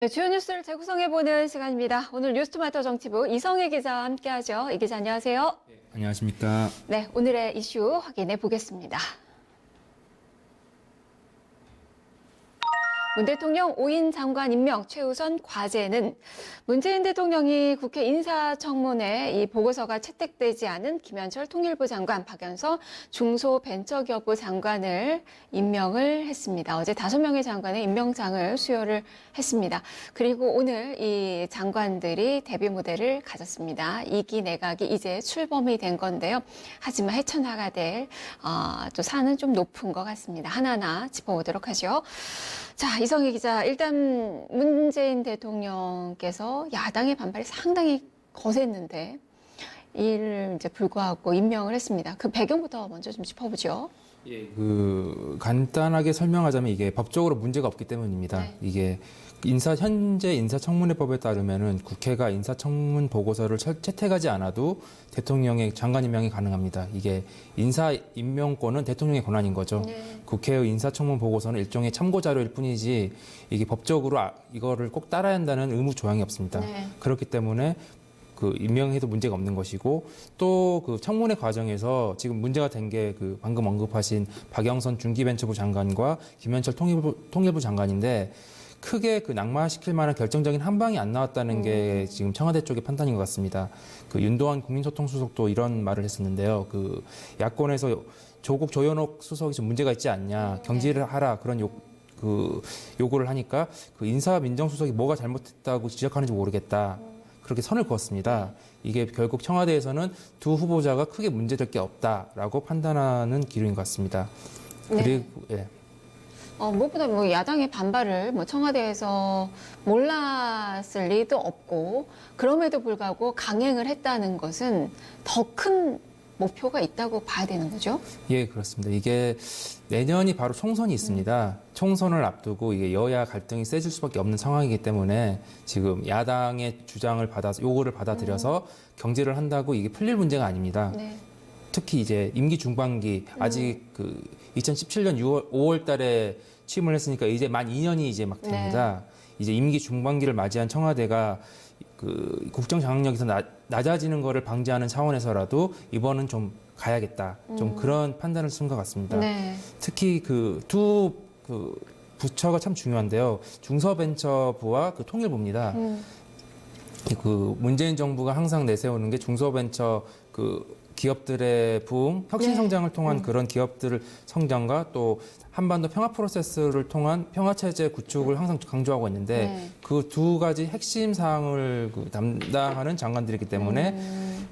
네, 주요 뉴스를 재구성해보는 시간입니다. 오늘 뉴스토마토 정치부 이성희 기자와 함께하죠. 이 기자 안녕하세요. 안녕하십니까. 네, 오늘의 이슈 확인해 보겠습니다. 문 대통령 5인 장관 임명 최우선 과제는 문재인 대통령이 국회 인사청문회 이 보고서가 채택되지 않은 김현철 통일부 장관, 박연서 중소벤처기업부 장관을 임명을 했습니다. 어제 5명의 장관의 임명장을 수여를 했습니다. 그리고 오늘 이 장관들이 데뷔 무대를 가졌습니다. 2기 내각이 이제 출범이 된 건데요. 하지만 헤쳐나가야 될 또 산은 좀 높은 것 같습니다. 하나하나 짚어보도록 하죠. 자, 이성희 기자, 일단 문재인 대통령께서 야당의 반발이 상당히 거셌는데 이를 이제 불구하고 임명을 했습니다. 그 배경부터 먼저 좀 짚어보죠. 간단하게 설명하자면 이게 법적으로 문제가 없기 때문입니다. 네. 이게 현재 인사청문회법에 따르면은 국회가 인사청문 보고서를 채택하지 않아도 대통령의 장관 임명이 가능합니다. 이게 인사 임명권은 대통령의 권한인 거죠. 네. 국회의 인사청문 보고서는 일종의 참고 자료일 뿐이지 이게 법적으로 이거를 꼭 따라야 한다는 의무 조항이 없습니다. 네. 그렇기 때문에 그 임명해도 문제가 없는 것이고 또 그 청문회 과정에서 지금 문제가 된 게 그 방금 언급하신 박영선 중기벤처부 장관과 김현철 통일부 장관인데 크게 그 낙마시킬 만한 결정적인 한방이 안 나왔다는 게 지금 청와대 쪽의 판단인 것 같습니다. 그 윤도한 국민소통수석도 이런 말을 했었는데요. 그 야권에서 조국 조현옥 수석이 좀 문제가 있지 않냐, 경질을 하라 그런 요구를 하니까 그 인사 민정수석이 뭐가 잘못했다고 지적하는지 모르겠다. 그렇게 선을 그었습니다. 이게 결국 청와대에서는 두 후보자가 크게 문제될 게 없다라고 판단하는 기류인 것 같습니다. 그리고 무엇보다 뭐 야당의 반발을 뭐 청와대에서 몰랐을 리도 없고 그럼에도 불구하고 강행을 했다는 것은 더 큰 목표가 있다고 봐야 되는 거죠? 예, 그렇습니다. 이게 내년이 바로 총선이 있습니다. 총선을 앞두고 이게 여야 갈등이 세질 수밖에 없는 상황이기 때문에 지금 야당의 요구를 받아들여서 경질을 한다고 이게 풀릴 문제가 아닙니다. 네. 특히 이제 임기 중반기 아직 그 2017년 5월 달에 취임을 했으니까 이제 만 2년이 이제 막 됩니다. 이제 임기 중반기를 맞이한 청와대가 그 국정 장악력에서 낮아지는 거를 방지하는 차원에서라도 이번은 좀 가야겠다. 좀 그런 판단을 쓴 것 같습니다. 네. 특히 그 두 부처가 참 중요한데요. 중소벤처부와 그 통일부입니다. 그 문재인 정부가 항상 내세우는 게 중소벤처 그 기업들의 부흥, 혁신 성장을 통한 그런 기업들을 성장과 또 한반도 평화 프로세스를 통한 평화 체제 구축을 항상 강조하고 있는데 그 두 가지 핵심 사항을 담당하는 장관들이기 때문에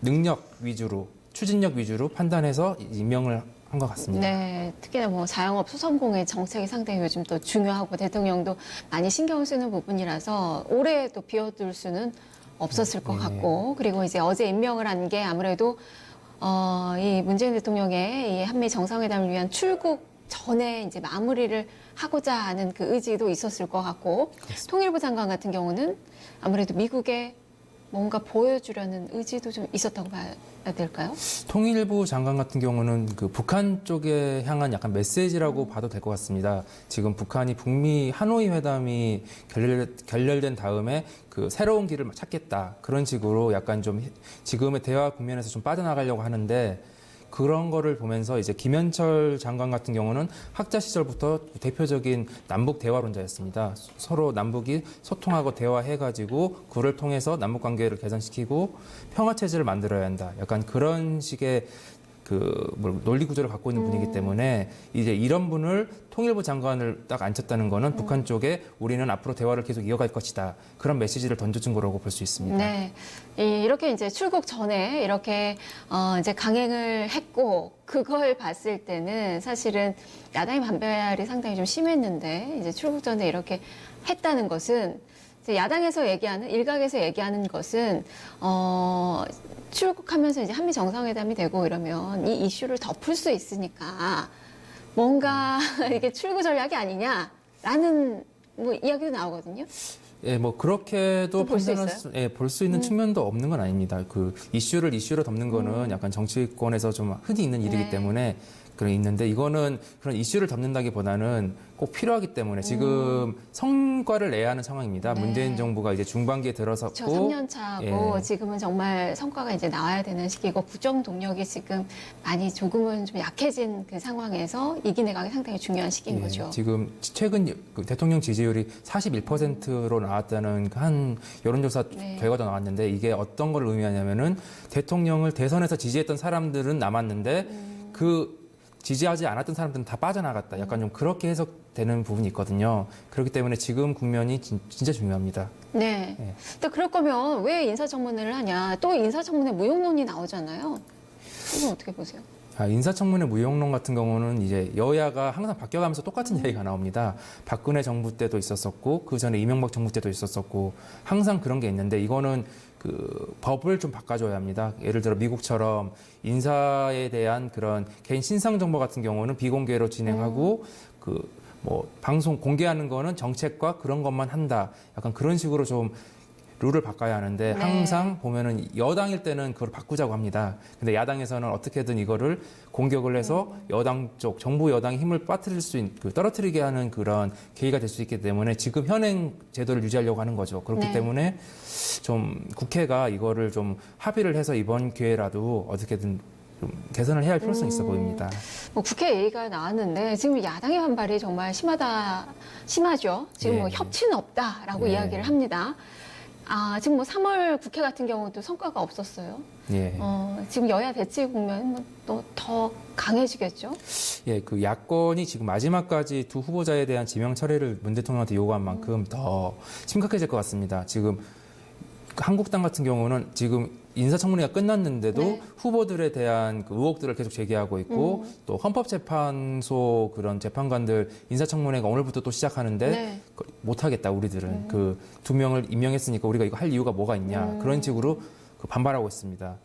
능력 위주로, 추진력 위주로 판단해서 임명을 한 것 같습니다. 네, 특히나 뭐 자영업 소상공인 정책이 상당히 요즘 또 중요하고 대통령도 많이 신경을 쓰는 부분이라서 올해 또 비워둘 수는 없었을 것 같고 그리고 이제 어제 임명을 한 게 아무래도 이 문재인 대통령의 이 한미 정상회담을 위한 출국 전에 이제 마무리를 하고자 하는 그 의지도 있었을 것 같고 그렇습니다. 통일부 장관 같은 경우는 아무래도 미국에 뭔가 보여주려는 의지도 좀 있었다고 봐야 될까요? 통일부 장관 같은 경우는 그 북한 쪽에 향한 약간 메시지라고 봐도 될 것 같습니다. 지금 북한이 북미 하노이 회담이 결렬된 다음에 그 새로운 길을 찾겠다. 그런 식으로 약간 좀 지금의 대화 국면에서 좀 빠져나가려고 하는데 그런 거를 보면서 이제 김현철 장관 같은 경우는 학자 시절부터 대표적인 남북 대화론자였습니다. 서로 남북이 소통하고 대화해가지고 그를 통해서 남북 관계를 개선시키고 평화 체제를 만들어야 한다. 약간 그런 식의 논리 구조를 갖고 있는 분이기 때문에 이제 이런 분을 통일부 장관을 딱 앉혔다는 거는 북한 쪽에 우리는 앞으로 대화를 계속 이어갈 것이다. 그런 메시지를 던져준 거라고 볼 수 있습니다. 네. 이렇게 이제 출국 전에 이렇게 이제 강행을 했고 그걸 봤을 때는 사실은 야당의 반발이 상당히 좀 심했는데 이제 출국 전에 이렇게 했다는 것은 이제 야당에서 얘기하는 일각에서 얘기하는 것은 출국하면서 이제 한미 정상회담이 되고 이러면 이 이슈를 덮을 수 있으니까 뭔가 이게 출구 전략이 아니냐라는 뭐 이야기도 나오거든요. 예, 뭐 그렇게도 볼 수 판단할 있어요? 볼 수 있는 측면도 없는 건 아닙니다. 그 이슈를 덮는 거는 약간 정치권에서 좀 흔히 있는 일이기 네. 때문에 그런 게 있는데 이거는 그런 이슈를 덮는다기보다는 꼭 필요하기 때문에 지금 성과를 내야 하는 상황입니다. 네. 문재인 정부가 이제 중반기에 저 들어섰고 3년 차고 예. 지금은 정말 성과가 이제 나와야 되는 시기고 구정 동력이 지금 많이 조금은 좀 약해진 그 상황에서 이기내각이 상당히 중요한 시기인 예, 거죠. 지금 최근 그 대통령 지지율이 41%로 나왔다는 한 여론조사 네. 결과도 나왔는데 이게 어떤 걸 의미하냐면은 대통령을 대선에서 지지했던 사람들은 남았는데 그 지지하지 않았던 사람들은 다 빠져나갔다. 약간 좀 그렇게 해석되는 부분이 있거든요. 그렇기 때문에 지금 국면이 진짜 중요합니다. 네. 예. 근데 그럴 거면 왜 인사청문회를 하냐? 또 인사청문회 무용론이 나오잖아요. 이건 어떻게 보세요? 인사청문회 무용론 같은 경우는 이제 여야가 항상 바뀌어가면서 똑같은 얘기가 나옵니다. 박근혜 정부 때도 있었었고 그 전에 이명박 정부 때도 있었었고 항상 그런 게 있는데 이거는 그 법을 좀 바꿔줘야 합니다. 예를 들어 미국처럼 인사에 대한 그런 개인 신상 정보 같은 경우는 비공개로 진행하고 그 뭐 방송 공개하는 거는 정책과 그런 것만 한다. 약간 그런 식으로 좀 룰을 바꿔야 하는데 네. 항상 보면은 여당일 때는 그걸 바꾸자고 합니다. 근데 야당에서는 어떻게든 이거를 공격을 해서 여당 쪽 정부 여당의 힘을 빠뜨릴 수 있는 떨어뜨리게 하는 그런 계기가 될 수 있기 때문에 지금 현행 제도를 유지하려고 하는 거죠. 그렇기 네. 때문에 좀 국회가 이거를 좀 합의를 해서 이번 기회라도 어떻게든 좀 개선을 해야 할 필요성이 있어 보입니다. 뭐 국회 얘기가 나왔는데 지금 야당의 반발이 정말 심하죠. 지금 뭐 예. 협치는 없다라고 예. 이야기를 합니다. 지금 뭐 3월 국회 같은 경우도 성과가 없었어요. 예. 지금 여야 대치 국면 또 더 강해지겠죠. 예, 그 야권이 지금 마지막까지 두 후보자에 대한 지명 처리를 문 대통령한테 요구한 만큼 더 심각해질 것 같습니다. 지금 한국당 같은 경우는 지금 인사청문회가 끝났는데도 네. 후보들에 대한 그 의혹들을 계속 제기하고 있고 또 헌법재판소 그런 재판관들 인사청문회가 오늘부터 또 시작하는데 네. 못하겠다 우리들은 그 두 명을 임명했으니까 우리가 이거 할 이유가 뭐가 있냐 그런 식으로 그 반발하고 있습니다.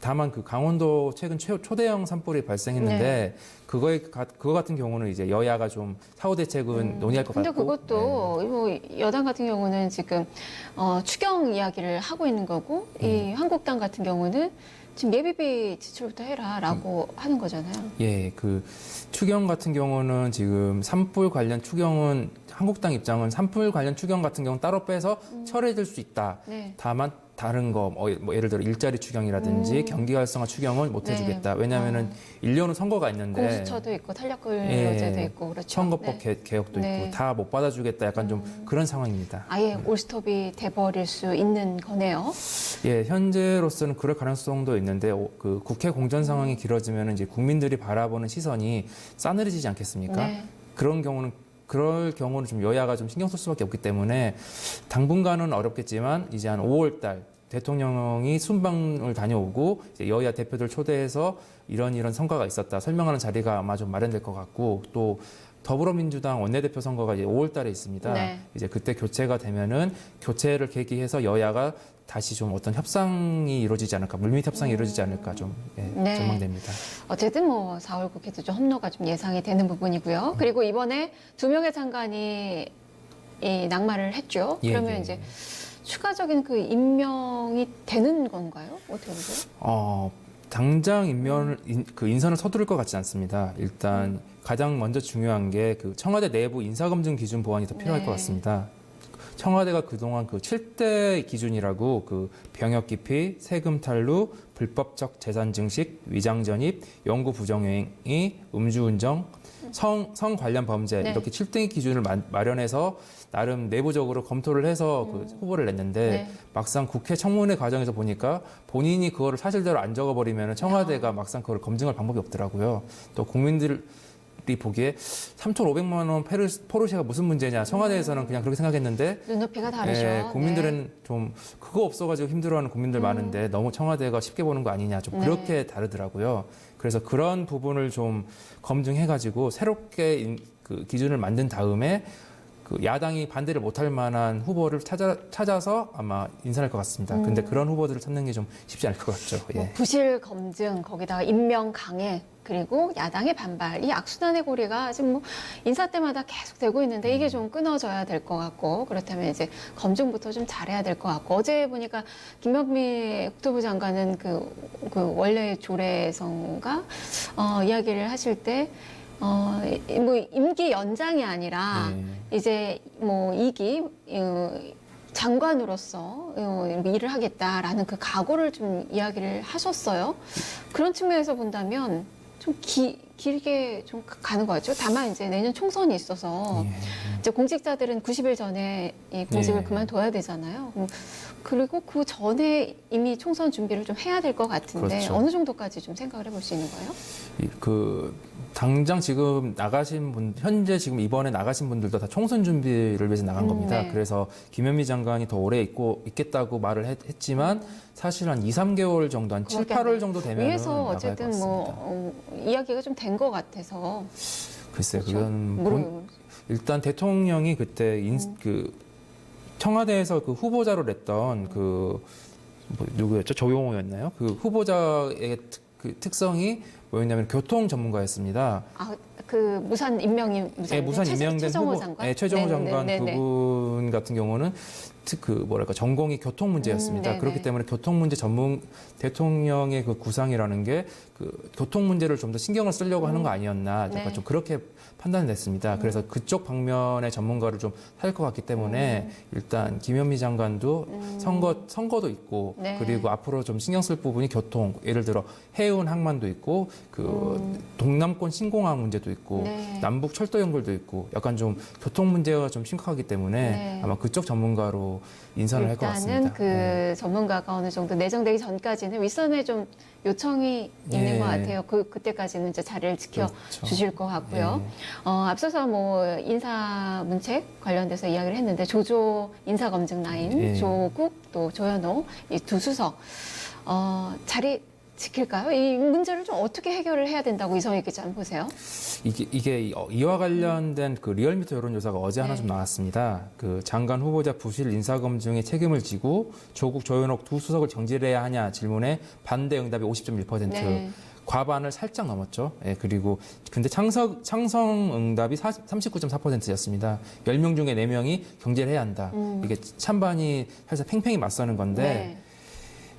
다만 그 강원도 최근 초대형 산불이 발생했는데 네. 그거 같은 경우는 이제 여야가 좀 사후 대책은 논의할 것 근데 같고. 그것도 뭐 여당 같은 경우는 지금 추경 이야기를 하고 있는 거고 이 한국당 같은 경우는 지금 예비비 지출부터 해라라고 하는 거잖아요. 예, 그 추경 같은 경우는 지금 산불 관련 추경은 한국당 입장은 산불 관련 추경 같은 경우는 따로 빼서 처리해줄 수 있다. 네. 다만 다른 거 뭐 예를 들어 일자리 추경이라든지 경기 활성화 추경은 못 네. 해주겠다. 왜냐하면은 1년은 선거가 있는데 공수처도 있고 탄력근로제도 있고 그렇죠. 선거법 네. 개혁도 네. 있고 다 못 받아주겠다. 약간 좀 그런 상황입니다. 아예 올스톱이 돼버릴 수 있는 거네요. 예, 현재로서는 그럴 가능성도 있는데 그 국회 공전 상황이 길어지면 이제 국민들이 바라보는 시선이 싸늘해지지 않겠습니까? 네. 그럴 경우는 좀 여야가 좀 신경 쓸 수밖에 없기 때문에 당분간은 어렵겠지만 이제 한 5월 달 대통령이 순방을 다녀오고 이제 여야 대표들 초대해서 이런 성과가 있었다 설명하는 자리가 아마 좀 마련될 것 같고 또 더불어민주당 원내대표 선거가 이제 5월 달에 있습니다. 네. 이제 그때 교체가 되면은 교체를 계기해서 여야가 다시 좀 어떤 협상이 이루어지지 않을까, 물밑 협상이 이루어지지 않을까 좀 네. 전망됩니다. 어쨌든 뭐 4월 국회도 좀 험로가 좀 예상이 되는 부분이고요. 그리고 이번에 2명의 장관이 낙마를 했죠. 예, 그러면 예. 이제 추가적인 그 임명이 되는 건가요? 어떻게 보세요? 당장 인선을 서두를 것 같지 않습니다. 일단 가장 먼저 중요한 게 그 청와대 내부 인사검증 기준 보완이 더 필요할 네. 것 같습니다. 청와대가 그동안 그 7대 기준이라고 그 병역 기피, 세금 탈루, 불법적 재산 증식, 위장 전입, 영구 부정행위, 음주운전, 성 관련 범죄 네. 이렇게 7대 기준을 마련해서 나름 내부적으로 검토를 해서 그 후보를 냈는데 네. 막상 국회 청문회 과정에서 보니까 본인이 그거를 사실대로 안 적어버리면 청와대가 막상 그걸 검증할 방법이 없더라고요. 또 국민들이 보기에 3,500만 원 포르쉐가 무슨 문제냐. 청와대에서는 그냥 그렇게 생각했는데 눈높이가 다르죠. 예, 국민들은 네. 좀 그거 없어가지고 힘들어하는 국민들 많은데 너무 청와대가 쉽게 보는 거 아니냐. 좀 네. 그렇게 다르더라고요. 그래서 그런 부분을 좀 검증해가지고 새롭게 그 기준을 만든 다음에 그 야당이 반대를 못할 만한 후보를 찾아서 아마 인선할 것 같습니다. 근데 그런 후보들을 찾는 게 좀 쉽지 않을 것 같죠. 뭐 예. 부실 검증, 거기다가 임명 강행, 그리고 야당의 반발, 이 악순환의 고리가 지금 뭐 인사 때마다 계속 되고 있는데 이게 좀 끊어져야 될 것 같고, 그렇다면 이제 검증부터 좀 잘해야 될 것 같고, 어제 보니까 김병미 국토부 장관은 그 원래 조례성가 이야기를 하실 때 뭐 임기 연장이 아니라 이제 뭐 2기 장관으로서 일을 하겠다라는 그 각오를 좀 이야기를 하셨어요. 그런 측면에서 본다면 좀 길게 좀 가는 것 같죠. 다만 이제 내년 총선이 있어서 이제 공직자들은 90일 전에 이 공직을 그만둬야 되잖아요. 그리고 그 전에 이미 총선 준비를 좀 해야 될 것 같은데 그렇죠. 어느 정도까지 좀 생각을 해볼 수 있는 거예요? 당장 지금 나가신 분, 현재 지금 이번에 나가신 분들도 다 총선 준비를 위해서 나간 겁니다. 네. 그래서 김현미 장관이 더 오래 있겠다고 말을 했지만 사실 한 2, 3개월 정도, 한 7, 8월 정도 되면 위에서 어쨌든 이야기가 좀 된 것 같아서. 글쎄요, 그렇죠? 그건 일단 대통령이 그때 청와대에서 그 후보자로 냈던 누구였죠? 조용호였나요? 그 후보자의 특성이 뭐였냐면 교통 전문가였습니다. 그 무산 임명인 무산 임명된 최정호 후보, 장관, 최정호 장관 그분 같은 경우는 전공이 교통 문제였습니다. 그렇기 때문에 교통 문제 전문 대통령의 그 구상이라는 게 그 교통 문제를 좀 더 신경을 쓰려고 하는 거 아니었나, 약간 좀 그렇게 판단됐습니다. 그래서 그쪽 방면의 전문가를 좀 할 것 같기 때문에 일단 김현미 장관도 선거도 있고 그리고 앞으로 좀 신경 쓸 부분이 교통, 예를 들어 해운 항만도 있고 동남권 신공항 문제도 있고 남북 철도 연결도 있고 약간 좀 교통 문제가 좀 심각하기 때문에 아마 그쪽 전문가로 인선을 할 것 같습니다. 일단은 그 전문가가 어느 정도 내정되기 전까지는 윗선에 좀 요청이 있는 것 같아요. 그때까지는 이제 자리를 지켜주실 것 같고요. 앞서서 뭐 인사 문책 관련돼서 이야기를 했는데 조조 인사검증 라인, 조국 또 조현호 이 두 수석 자리 지킬까요? 이 문제를 좀 어떻게 해결을 해야 된다고 이성희 기자는 보세요? 이게 이와 관련된 그 리얼미터 여론조사가 어제 하나 좀 나왔습니다. 그 장관 후보자 부실 인사검증에 책임을 지고 조국, 조현옥 두 수석을 정질해야 하냐 질문에 반대 응답이 50.1%. 과반을 살짝 넘었죠. 그리고 근데 창성 응답이 39.4%였습니다. 10명 중에 4명이 경질을 해야 한다. 이게 찬반이 사실 팽팽히 맞서는 건데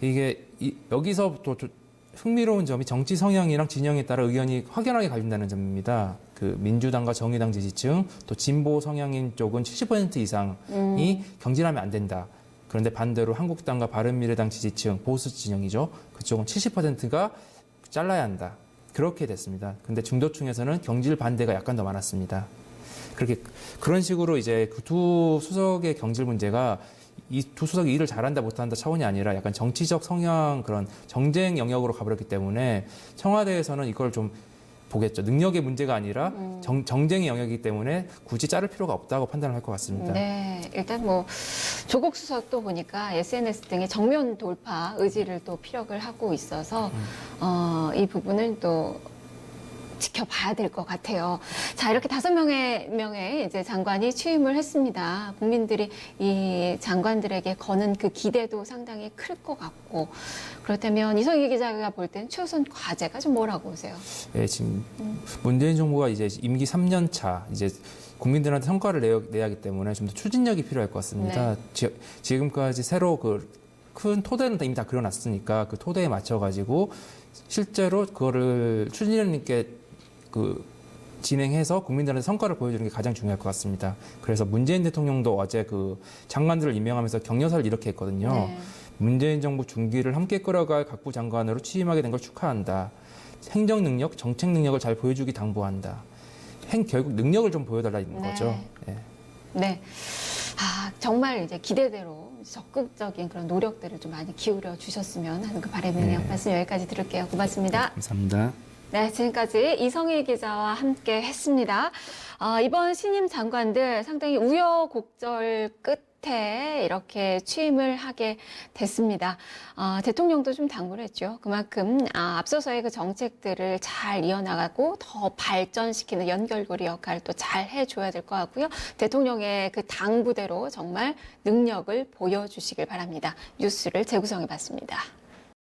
이게 여기서부터 흥미로운 점이 정치 성향이랑 진영에 따라 의견이 확연하게 갈린다는 점입니다. 그 민주당과 정의당 지지층, 또 진보 성향인 쪽은 70% 이상이 경질하면 안 된다. 그런데 반대로 한국당과 바른미래당 지지층, 보수 진영이죠. 그쪽은 70%가 잘라야 한다. 그렇게 됐습니다. 근데 중도층에서는 경질 반대가 약간 더 많았습니다. 그런 식으로 이제 그 두 수석의 경질 문제가 이 두 수석이 일을 잘한다 못한다 차원이 아니라 약간 정치적 성향, 그런 정쟁 영역으로 가버렸기 때문에 청와대에서는 이걸 좀 보겠죠. 능력의 문제가 아니라 정쟁의 영역이기 때문에 굳이 자를 필요가 없다고 판단을 할 것 같습니다. 네, 일단 뭐 조국 수석도 보니까 SNS 등의 정면 돌파 의지를 또 피력을 하고 있어서 이 부분은 또 지켜봐야 될 것 같아요. 자, 이렇게 5명의 이제 장관이 취임을 했습니다. 국민들이 이 장관들에게 거는 그 기대도 상당히 클 것 같고, 그렇다면 이성희 기자가 볼 땐 최우선 과제가 좀 뭐라고 보세요? 지금 문재인 정부가 이제 임기 3년 차, 이제 국민들한테 성과를 내야 하기 때문에 좀 더 추진력이 필요할 것 같습니다. 지금까지 새로 큰 토대는 이미 다 그려놨으니까 그 토대에 맞춰가지고 실제로 그거를 추진력 있게 진행해서 국민들한테 성과를 보여주는 게 가장 중요할 것 같습니다. 그래서 문재인 대통령도 어제 그 장관들을 임명하면서 격려사를 이렇게 했거든요. 문재인 정부 중기를 함께 끌어갈 각부 장관으로 취임하게 된 걸 축하한다. 행정 능력, 정책 능력을 잘 보여주기 당부한다. 결국 능력을 좀 보여달라는 거죠. 네. 정말 이제 기대대로 적극적인 그런 노력들을 좀 많이 기울여 주셨으면 하는 그 바람이네요. 말씀 여기까지 들을게요. 고맙습니다. 감사합니다. 네, 지금까지 이성희 기자와 함께 했습니다. 이번 신임 장관들 상당히 우여곡절 끝 끝에 이렇게 취임을 하게 됐습니다. 대통령도 좀 당부했죠. 그만큼 앞서서의 그 정책들을 잘 이어나가고 더 발전시키는 연결고리 역할을 또 잘 해줘야 될 것 같고요. 대통령의 그 당부대로 정말 능력을 보여주시길 바랍니다. 뉴스를 재구성해봤습니다.